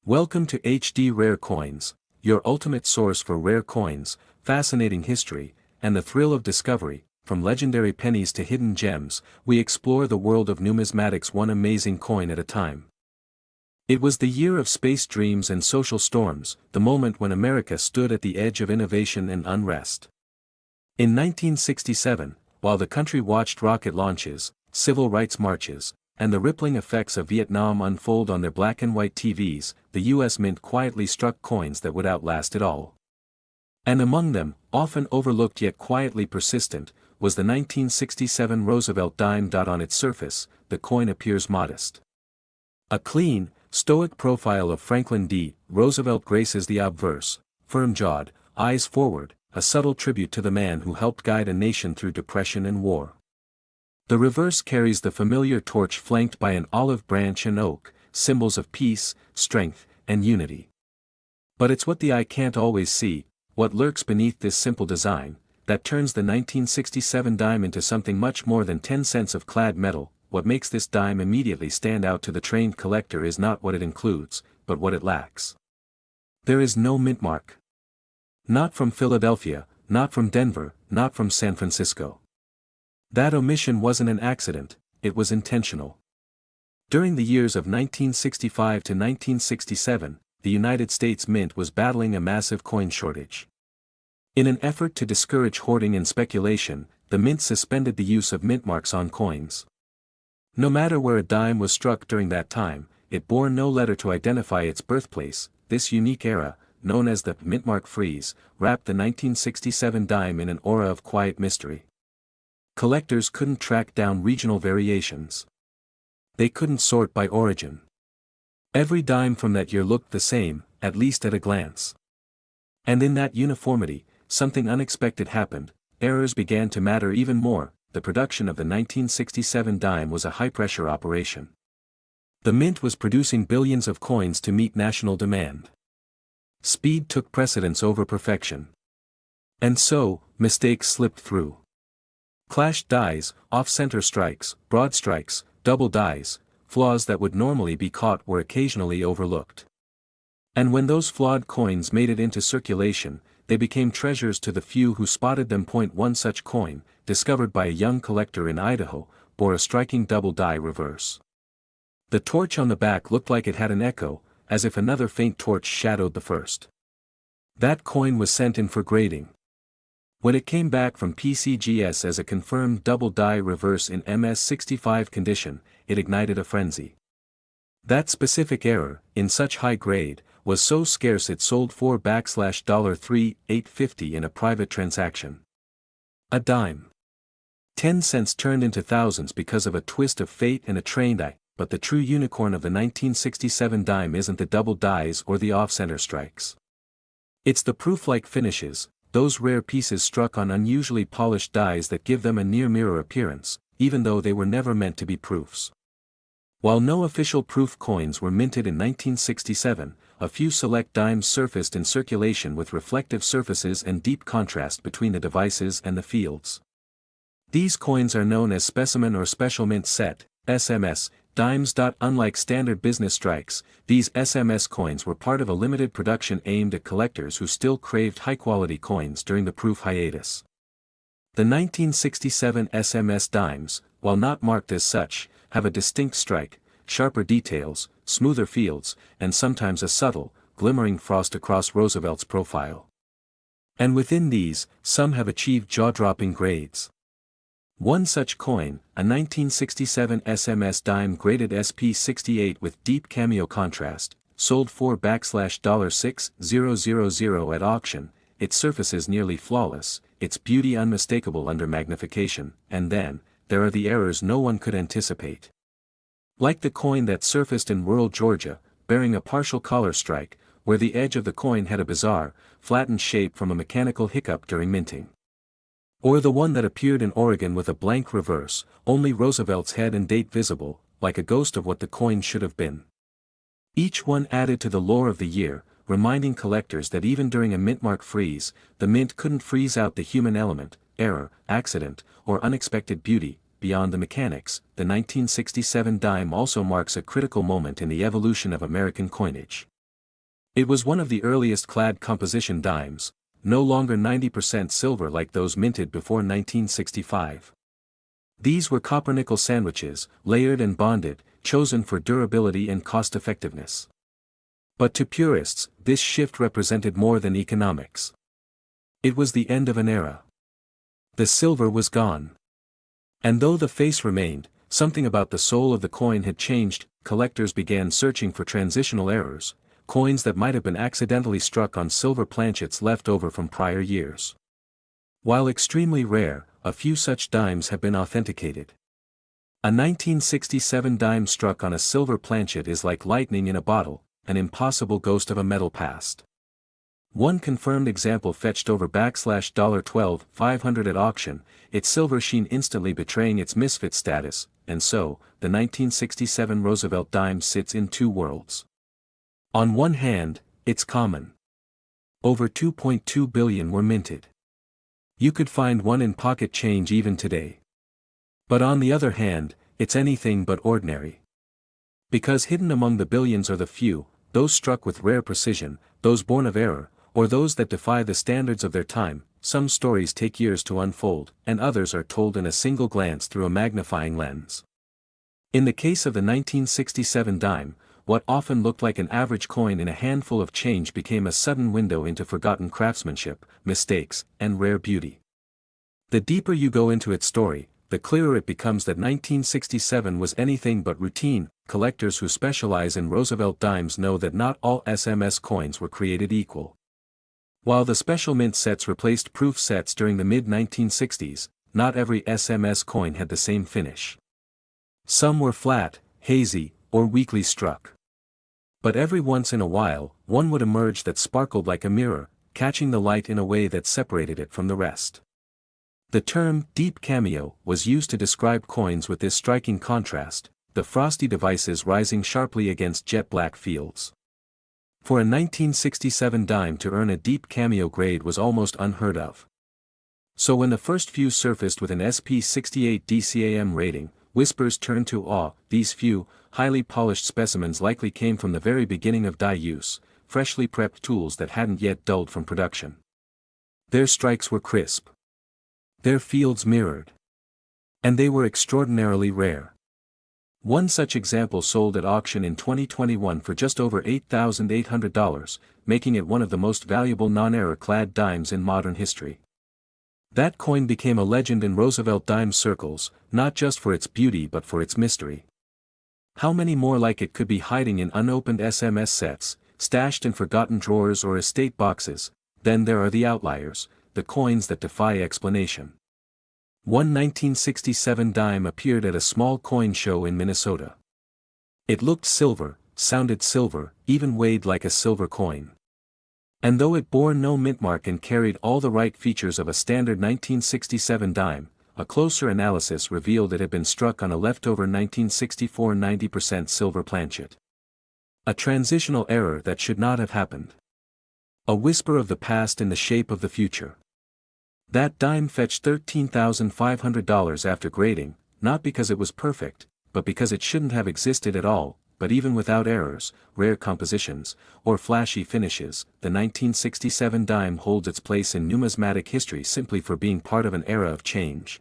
Welcome to HD Rare Coins, your ultimate source for rare coins, fascinating history, and the thrill of discovery. From legendary pennies to hidden gems, we explore the world of numismatics one amazing coin at a time. It was the year of space dreams and social storms, the moment when America stood at the edge of innovation and unrest. In 1967, while the country watched rocket launches, civil rights marches, and the rippling effects of Vietnam unfold on their black and white TVs, the U.S. Mint quietly struck coins that would outlast it all. And among them, often overlooked yet quietly persistent, was the 1967 Roosevelt dime. On its surface, the coin appears modest. A clean, stoic profile of Franklin D. Roosevelt graces the obverse, firm-jawed, eyes forward, a subtle tribute to the man who helped guide a nation through depression and war. The reverse carries the familiar torch flanked by an olive branch and oak, symbols of peace, strength, and unity. But it's what the eye can't always see, what lurks beneath this simple design, that turns the 1967 dime into something much more than 10 cents of clad metal. What makes this dime immediately stand out to the trained collector is not what it includes, but what it lacks. There is no mint mark. Not from Philadelphia, not from Denver, not from San Francisco. That omission wasn't an accident, it was intentional. During the years of 1965 to 1967, the United States Mint was battling a massive coin shortage. In an effort to discourage hoarding and speculation, the Mint suspended the use of mint marks on coins. No matter where a dime was struck during that time, it bore no letter to identify its birthplace. This unique era, known as the mint mark freeze, wrapped the 1967 dime in an aura of quiet mystery. Collectors couldn't track down regional variations. They couldn't sort by origin. Every dime from that year looked the same, at least at a glance. And in that uniformity, something unexpected happened. Errors began to matter even more. The production of the 1967 dime was a high-pressure operation. The Mint was producing billions of coins to meet national demand. Speed took precedence over perfection. And so, mistakes slipped through. Clashed dies, off-center strikes, broad strikes, double dies, flaws that would normally be caught were occasionally overlooked. And when those flawed coins made it into circulation, they became treasures to the few who spotted them. One such coin, discovered by a young collector in Idaho, bore a striking double die reverse. The torch on the back looked like it had an echo, as if another faint torch shadowed the first. That coin was sent in for grading. When it came back from PCGS as a confirmed double die reverse in MS65 condition, it ignited a frenzy. That specific error, in such high grade, was so scarce it sold for $3,850 in a private transaction. A dime. 10 cents turned into thousands because of a twist of fate and a trained eye. But the true unicorn of the 1967 dime isn't the double dies or the off-center strikes. It's the proof-like finishes, those rare pieces struck on unusually polished dies that give them a near-mirror appearance, even though they were never meant to be proofs. While no official proof coins were minted in 1967, a few select dimes surfaced in circulation with reflective surfaces and deep contrast between the devices and the fields. These coins are known as specimen or special mint set, SMS, dimes. Unlike standard business strikes, these SMS coins were part of a limited production aimed at collectors who still craved high-quality coins during the proof hiatus. The 1967 SMS dimes, while not marked as such, have a distinct strike, sharper details, smoother fields, and sometimes a subtle, glimmering frost across Roosevelt's profile. And within these, some have achieved jaw-dropping grades. One such coin, a 1967 SMS dime graded SP68 with deep cameo contrast, sold for $6,000 at auction. Its surface is nearly flawless, its beauty unmistakable under magnification, and then, there are the errors no one could anticipate. Like the coin that surfaced in rural Georgia, bearing a partial collar strike, where the edge of the coin had a bizarre, flattened shape from a mechanical hiccup during minting. Or the one that appeared in Oregon with a blank reverse, only Roosevelt's head and date visible, like a ghost of what the coin should have been. Each one added to the lore of the year, reminding collectors that even during a mint mark freeze, the mint couldn't freeze out the human element, error, accident, or unexpected beauty. Beyond the mechanics, the 1967 dime also marks a critical moment in the evolution of American coinage. It was one of the earliest clad composition dimes, no longer 90% silver like those minted before 1965. These were copper-nickel sandwiches, layered and bonded, chosen for durability and cost-effectiveness. But to purists, this shift represented more than economics. It was the end of an era. The silver was gone. And though the face remained, something about the soul of the coin had changed. Collectors began searching for transitional errors, coins that might have been accidentally struck on silver planchets left over from prior years. While extremely rare, a few such dimes have been authenticated. A 1967 dime struck on a silver planchet is like lightning in a bottle, an impossible ghost of a metal past. One confirmed example fetched over $12,500 at auction, its silver sheen instantly betraying its misfit status, and so, the 1967 Roosevelt dime sits in two worlds. On one hand, it's common. Over 2.2 billion were minted. You could find one in pocket change even today. But on the other hand, it's anything but ordinary. Because hidden among the billions are the few, those struck with rare precision, those born of error, or those that defy the standards of their time. Some stories take years to unfold, and others are told in a single glance through a magnifying lens. In the case of the 1967 dime, what often looked like an average coin in a handful of change became a sudden window into forgotten craftsmanship, mistakes, and rare beauty. The deeper you go into its story, the clearer it becomes that 1967 was anything but routine. Collectors who specialize in Roosevelt dimes know that not all SMS coins were created equal. While the special mint sets replaced proof sets during the mid-1960s, not every SMS coin had the same finish. Some were flat, hazy, or weakly struck. But every once in a while, one would emerge that sparkled like a mirror, catching the light in a way that separated it from the rest. The term deep cameo was used to describe coins with this striking contrast, the frosty devices rising sharply against jet black fields. For a 1967 dime to earn a deep cameo grade was almost unheard of. So when the first few surfaced with an SP68 DCAM rating, whispers turned to awe. These few, highly polished specimens likely came from the very beginning of die use, freshly prepped tools that hadn't yet dulled from production. Their strikes were crisp. Their fields mirrored. And they were extraordinarily rare. One such example sold at auction in 2021 for just over $8,800, making it one of the most valuable non-error-clad dimes in modern history. That coin became a legend in Roosevelt dime circles, not just for its beauty but for its mystery. How many more like it could be hiding in unopened SMS sets, stashed in forgotten drawers or estate boxes? Then there are the outliers, the coins that defy explanation. One 1967 dime appeared at a small coin show in Minnesota. It looked silver, sounded silver, even weighed like a silver coin. And though it bore no mint mark and carried all the right features of a standard 1967 dime, a closer analysis revealed it had been struck on a leftover 1964 90% silver planchet. A transitional error that should not have happened. A whisper of the past in the shape of the future. That dime fetched $13,500 after grading, not because it was perfect, but because it shouldn't have existed at all. But even without errors, rare compositions, or flashy finishes, the 1967 dime holds its place in numismatic history simply for being part of an era of change.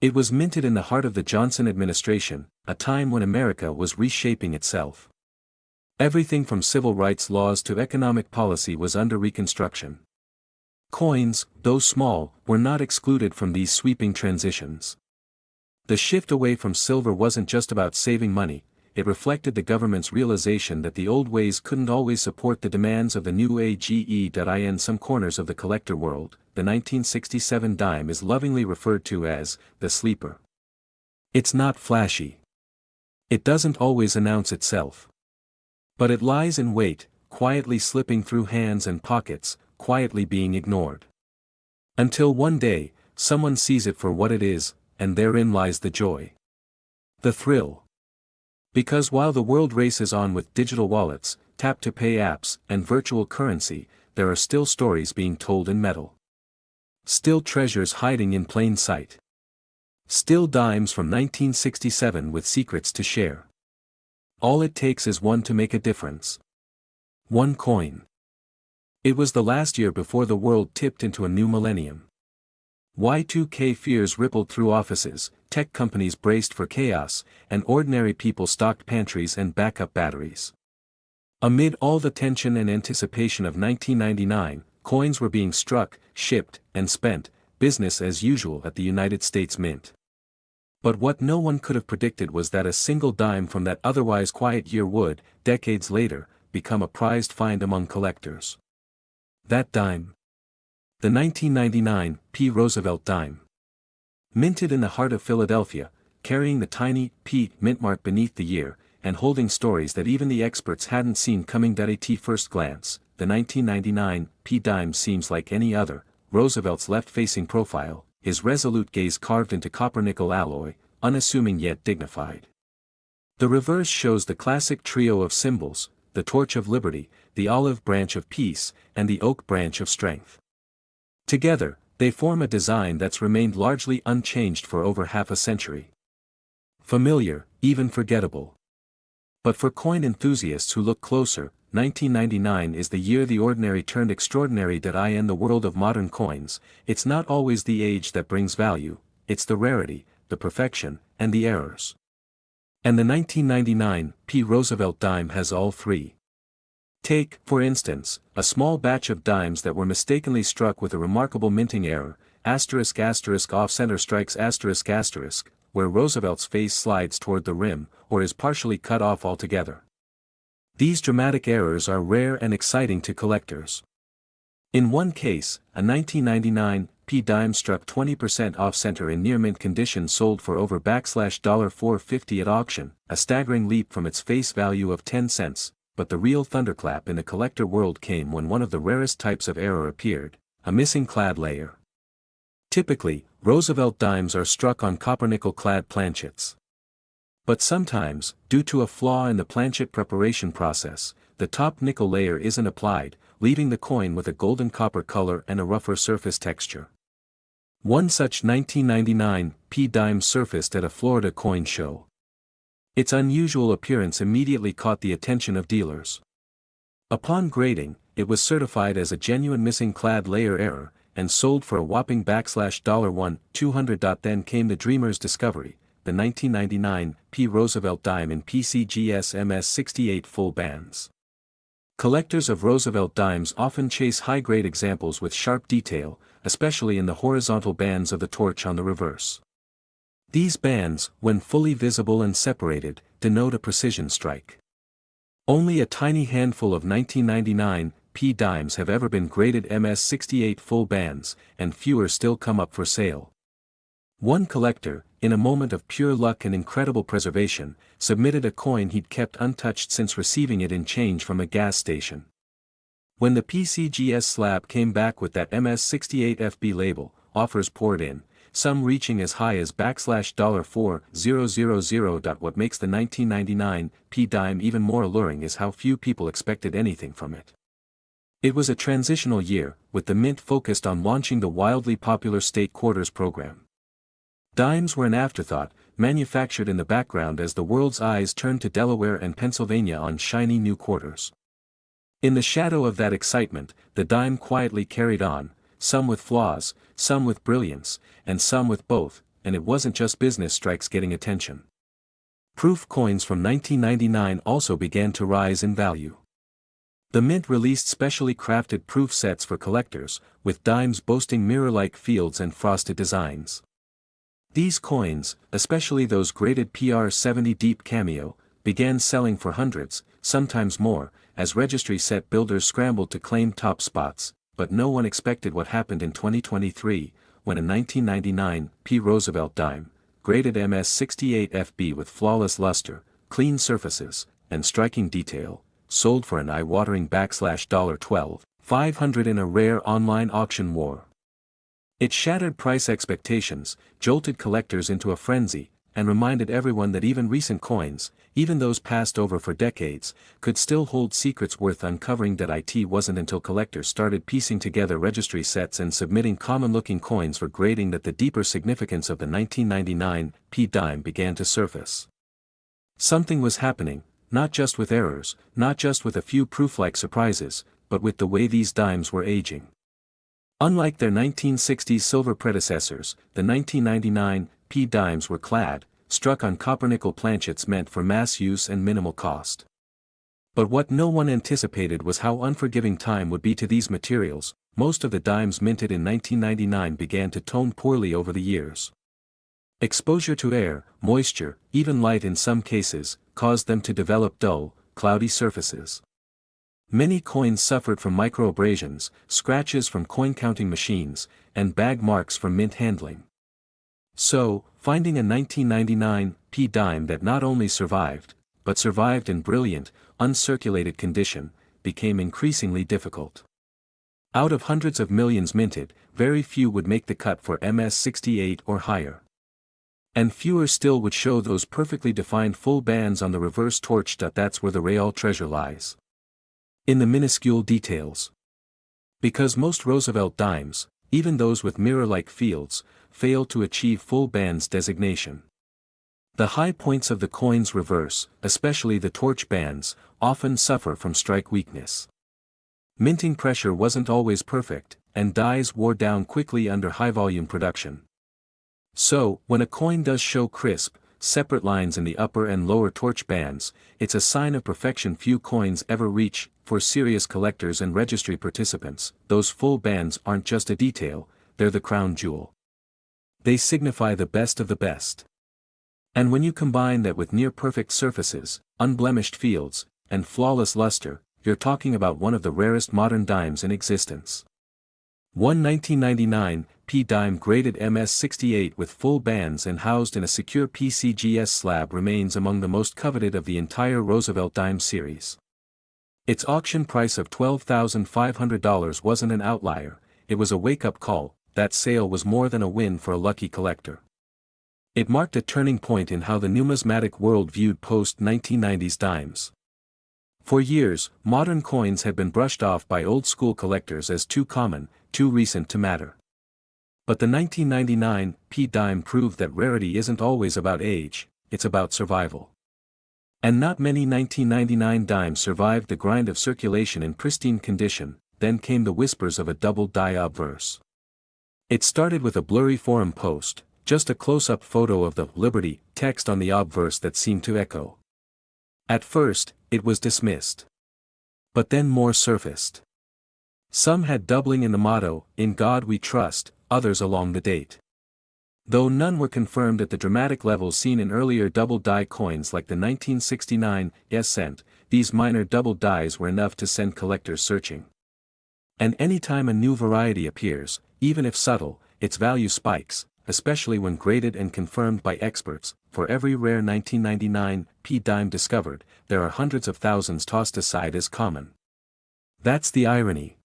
It was minted in the heart of the Johnson administration, a time when America was reshaping itself. Everything from civil rights laws to economic policy was under reconstruction. Coins, though small, were not excluded from these sweeping transitions. The shift away from silver wasn't just about saving money, it reflected the government's realization that the old ways couldn't always support the demands of the new age. In some corners of the collector world, the 1967 dime is lovingly referred to as the sleeper. It's not flashy. It doesn't always announce itself. But it lies in wait, quietly slipping through hands and pockets, quietly being ignored. Until one day, someone sees it for what it is, and therein lies the joy. The thrill. Because while the world races on with digital wallets, tap-to-pay apps, and virtual currency, there are still stories being told in metal. Still treasures hiding in plain sight. Still dimes from 1967 with secrets to share. All it takes is one to make a difference. One coin. It was the last year before the world tipped into a new millennium. Y2K fears rippled through offices, tech companies braced for chaos, and ordinary people stocked pantries and backup batteries. Amid all the tension and anticipation of 1999, coins were being struck, shipped, and spent, business as usual at the United States Mint. But what no one could have predicted was that a single dime from that otherwise quiet year would, decades later, become a prized find among collectors. That dime. The 1999 P. Roosevelt dime. Minted in the heart of Philadelphia, carrying the tiny P mint mark beneath the year, and holding stories that even the experts hadn't seen coming. At first glance, the 1999 P dime seems like any other. Roosevelt's left-facing profile, his resolute gaze carved into copper-nickel alloy, unassuming yet dignified. The reverse shows the classic trio of symbols, the torch of liberty, the olive branch of peace, and the oak branch of strength. Together, they form a design that's remained largely unchanged for over half a century. Familiar, even forgettable. But for coin enthusiasts who look closer, 1999 is the year the ordinary turned extraordinary. In the world of modern coins, it's not always the age that brings value, it's the rarity, the perfection, and the errors. And the 1999 P. Roosevelt dime has all three. Take, for instance, a small batch of dimes that were mistakenly struck with a remarkable minting error, off-center strikes ***, where Roosevelt's face slides toward the rim, or is partially cut off altogether. These dramatic errors are rare and exciting to collectors. In one case, a 1999 P dime struck 20% off-center in near-mint condition, sold for over $450 at auction, a staggering leap from its face value of 10 cents. But the real thunderclap in the collector world came when one of the rarest types of error appeared, a missing clad layer. Typically, Roosevelt dimes are struck on copper-nickel clad planchets. But sometimes, due to a flaw in the planchet preparation process, the top nickel layer isn't applied, leaving the coin with a golden copper color and a rougher surface texture. One such 1999 P dime surfaced at a Florida coin show. Its unusual appearance immediately caught the attention of dealers. Upon grading, it was certified as a genuine missing clad layer error, and sold for a whopping $1,200. Then came the dreamer's discovery, the 1999 P. Roosevelt dime in PCGS MS68 full bands. Collectors of Roosevelt dimes often chase high-grade examples with sharp detail, especially in the horizontal bands of the torch on the reverse. These bands, when fully visible and separated, denote a precision strike. Only a tiny handful of 1999 P dimes have ever been graded MS68 full bands, and fewer still come up for sale. One collector, in a moment of pure luck and incredible preservation, submitted a coin he'd kept untouched since receiving it in change from a gas station. When the PCGS slab came back with that MS68 FB label, offers poured in, some reaching as high as $4,000. What makes the 1999 P dime even more alluring is how few people expected anything from it. It was a transitional year, with the mint focused on launching the wildly popular state quarters program. Dimes were an afterthought, manufactured in the background as the world's eyes turned to Delaware and Pennsylvania on shiny new quarters. In the shadow of that excitement, the dime quietly carried on, some with flaws, some with brilliance, and some with both, and it wasn't just business strikes getting attention. Proof coins from 1999 also began to rise in value. The mint released specially crafted proof sets for collectors, with dimes boasting mirror-like fields and frosted designs. These coins, especially those graded PR70 Deep Cameo, began selling for hundreds, sometimes more, as registry set builders scrambled to claim top spots. But no one expected what happened in 2023, when a 1999 P. Roosevelt dime, graded MS68 FB with flawless luster, clean surfaces, and striking detail, sold for an eye-watering $12,500 in a rare online auction war. It shattered price expectations, jolted collectors into a frenzy, and reminded everyone that even recent coins, even those passed over for decades, could still hold secrets worth uncovering. It wasn't until collectors started piecing together registry sets and submitting common-looking coins for grading that the deeper significance of the 1999 P dime began to surface. Something was happening, not just with errors, not just with a few proof-like surprises, but with the way these dimes were aging. Unlike their 1960s silver predecessors, the 1999 P dimes were clad, struck on copper-nickel planchets meant for mass use and minimal cost. But what no one anticipated was how unforgiving time would be to these materials. Most of the dimes minted in 1999 began to tone poorly over the years. Exposure to air, moisture, even light in some cases, caused them to develop dull, cloudy surfaces. Many coins suffered from microabrasions, scratches from coin-counting machines, and bag marks from mint handling. So, finding a 1999 P dime that not only survived, but survived in brilliant, uncirculated condition, became increasingly difficult. Out of hundreds of millions minted, very few would make the cut for MS-68 or higher. And fewer still would show those perfectly defined full bands on the reverse torch. That's where the real treasure lies. In the minuscule details. Because most Roosevelt dimes, even those with mirror-like fields, fail to achieve full bands designation. The high points of the coin's reverse, especially the torch bands, often suffer from strike weakness. Minting pressure wasn't always perfect, and dies wore down quickly under high-volume production. So, when a coin does show crisp, separate lines in the upper and lower torch bands, it's a sign of perfection few coins ever reach. For serious collectors and registry participants, those full bands aren't just a detail, they're the crown jewel. They signify the best of the best. And when you combine that with near-perfect surfaces, unblemished fields, and flawless luster, you're talking about one of the rarest modern dimes in existence. One 1999 P dime graded MS-68 with full bands and housed in a secure PCGS slab remains among the most coveted of the entire Roosevelt dime series. Its auction price of $12,500 wasn't an outlier, it was a wake-up call. That sale was more than a win for a lucky collector. It marked a turning point in how the numismatic world viewed post-1990s dimes. For years, modern coins had been brushed off by old-school collectors as too common, too recent to matter. But the 1999 P dime proved that rarity isn't always about age, it's about survival. And not many 1999 dimes survived the grind of circulation in pristine condition. Then came the whispers of a double die obverse. It started with a blurry forum post, just a close-up photo of the Liberty text on the obverse that seemed to echo. At first, it was dismissed. But then more surfaced. Some had doubling in the motto, "In God We Trust," others along the date. Though none were confirmed at the dramatic level seen in earlier double die coins like the 1969 cent, these minor double dies were enough to send collectors searching. And anytime a new variety appears, even if subtle, its value spikes, especially when graded and confirmed by experts. For every rare 1999 P dime discovered, there are hundreds of thousands tossed aside as common. That's the irony.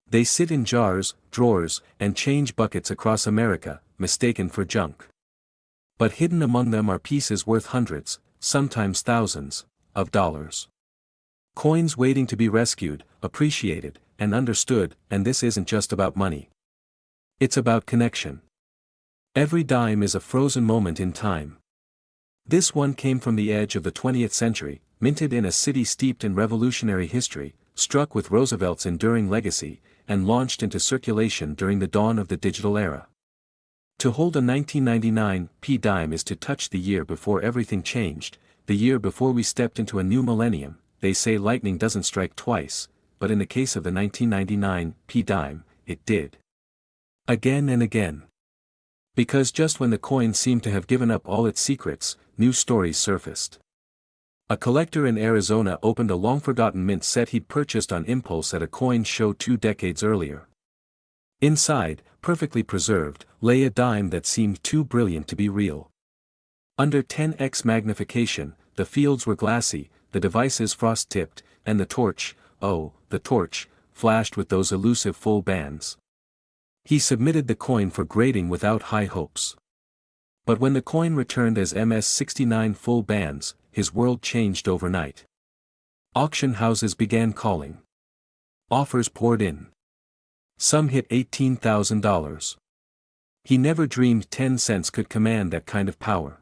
They sit in jars, drawers, and change buckets across America, mistaken for junk. But hidden among them are pieces worth hundreds, sometimes thousands, of dollars. Coins waiting to be rescued, appreciated, and understood. And this isn't just about money. It's about connection. Every dime is a frozen moment in time. This one came from the edge of the 20th century, minted in a city steeped in revolutionary history, struck with Roosevelt's enduring legacy, and launched into circulation during the dawn of the digital era. To hold a 1999 P dime is to touch the year before everything changed, the year before we stepped into a new millennium. They say lightning doesn't strike twice, but in the case of the 1999 P dime, it did. Again and again. Because just when the coin seemed to have given up all its secrets, new stories surfaced. A collector in Arizona opened a long-forgotten mint set he'd purchased on impulse at a coin show 2 decades earlier. Inside, perfectly preserved, lay a dime that seemed too brilliant to be real. Under 10x magnification, the fields were glassy, the devices frost-tipped, and the torch, oh, the torch, flashed with those elusive full bands. He submitted the coin for grading without high hopes. But when the coin returned as MS-69 full bands, his world changed overnight. Auction houses began calling. Offers poured in. Some hit $18,000. He never dreamed 10 cents could command that kind of power.